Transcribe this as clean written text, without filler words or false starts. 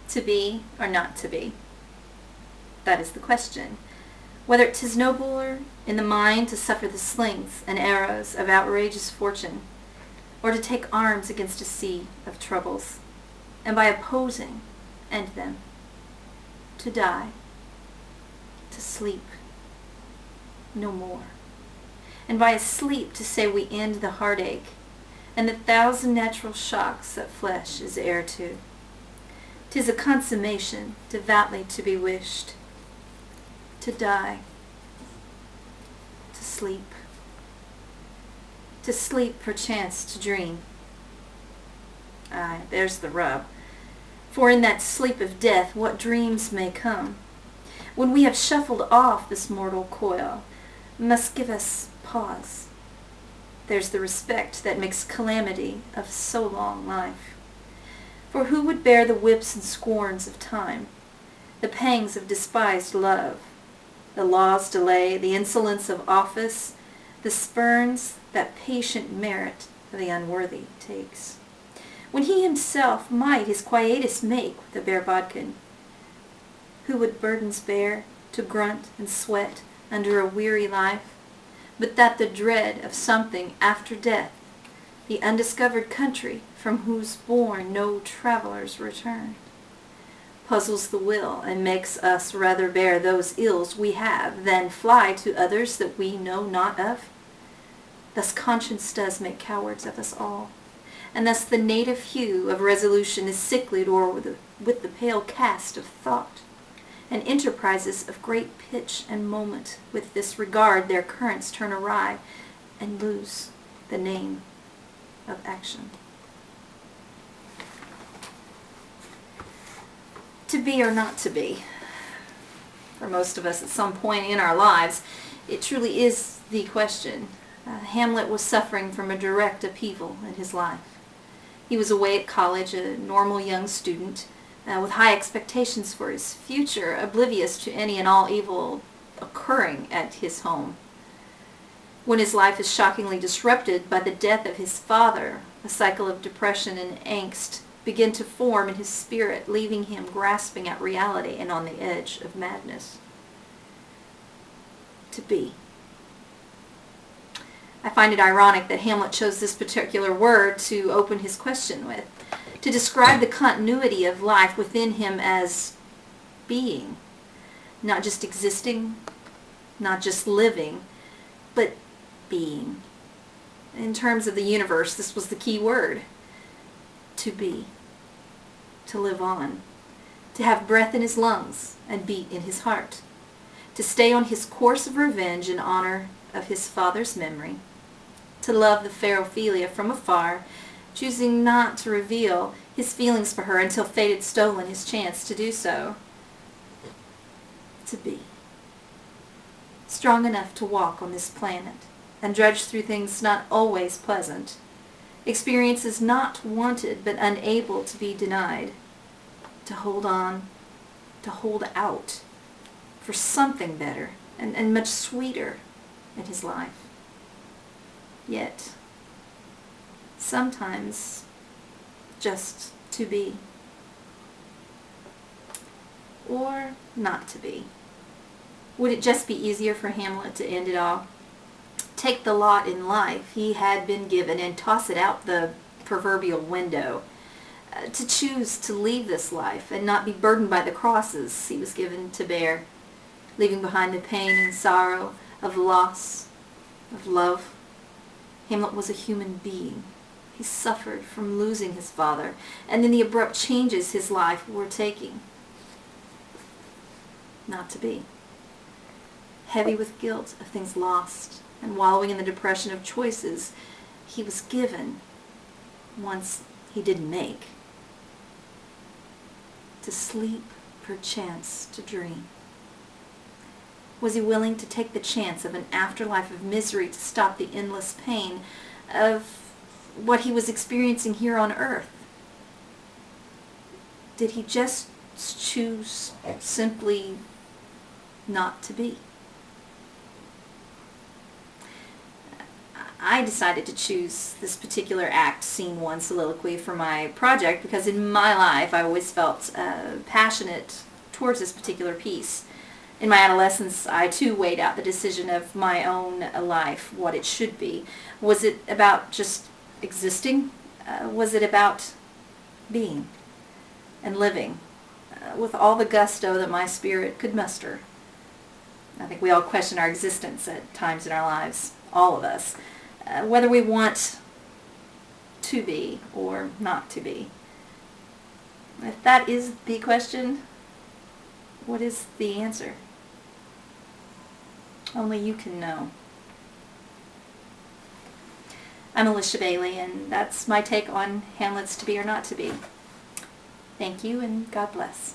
To be or not to be? That is the question. Whether 'tis nobler in the mind to suffer the slings and arrows of outrageous fortune, or to take arms against a sea of troubles, and by opposing end them, to die, to sleep no more, and by a sleep to say we end the heartache and the thousand natural shocks that flesh is heir to. 'Tis a consummation devoutly to be wished, to die, to sleep perchance to dream. Aye, there's the rub. For in that sleep of death what dreams may come, when we have shuffled off this mortal coil, must give us pause. There's the respect that makes calamity of so long life. For who would bear the whips and scorns of time, the pangs of despised love, the law's delay, the insolence of office, the spurns that patient merit of the unworthy takes, when he himself might his quietus make with a bare bodkin? Who would burdens bear, to grunt and sweat under a weary life, but that the dread of something after death, the undiscovered country from whose bourne no travellers return, puzzles the will and makes us rather bear those ills we have than fly to others that we know not of? Thus conscience does make cowards of us all, and thus the native hue of resolution is sicklied o'er with the pale cast of thought, and enterprises of great pitch and moment with this regard their currents turn awry and lose the name of action. To be or not to be? For most of us at some point in our lives, it truly is the question. Hamlet was suffering from a direct upheaval in his life. He was away at college, a normal young student, with high expectations for his future, oblivious to any and all evil occurring at his home. When his life is shockingly disrupted by the death of his father, a cycle of depression and angst begin to form in his spirit, leaving him grasping at reality and on the edge of madness. To be. I find it ironic that Hamlet chose this particular word to open his question with, to describe the continuity of life within him as being, not just existing, not just living, but being. In terms of the universe, this was the key word. To be. To live on. To have breath in his lungs and beat in his heart. To stay on his course of revenge in honor of his father's memory. To love the fair Ophelia from afar, choosing not to reveal his feelings for her until fate had stolen his chance to do so. To be. Strong enough to walk on this planet and drudge through things not always pleasant, experiences not wanted but unable to be denied, to hold on, to hold out for something better and much sweeter in his life. Yet, sometimes, just to be. Or not to be. Would it just be easier for Hamlet to end it all? Take the lot in life he had been given and toss it out the proverbial window. To choose to leave this life and not be burdened by the crosses he was given to bear, leaving behind the pain and sorrow of loss, of love. Hamlet was a human being. He suffered from losing his father and then the abrupt changes his life were taking. Not to be. Heavy with guilt of things lost and wallowing in the depression of choices he was given once he didn't make. To sleep, perchance to dream. Was he willing to take the chance of an afterlife of misery to stop the endless pain of what he was experiencing here on earth? Did he just choose simply not to be? I decided to choose this particular act, Scene 1 soliloquy, for my project because in my life I always felt passionate towards this particular piece. In my adolescence, I too weighed out the decision of my own life, what it should be. Was it about just existing? Was it about being and living with all the gusto that my spirit could muster? I think we all question our existence at times in our lives, all of us, whether we want to be or not to be. If that is the question, what is the answer? Only you can know. I'm Alisha Bailey, and that's my take on Hamlet's To Be or Not to Be. Thank you, and God bless.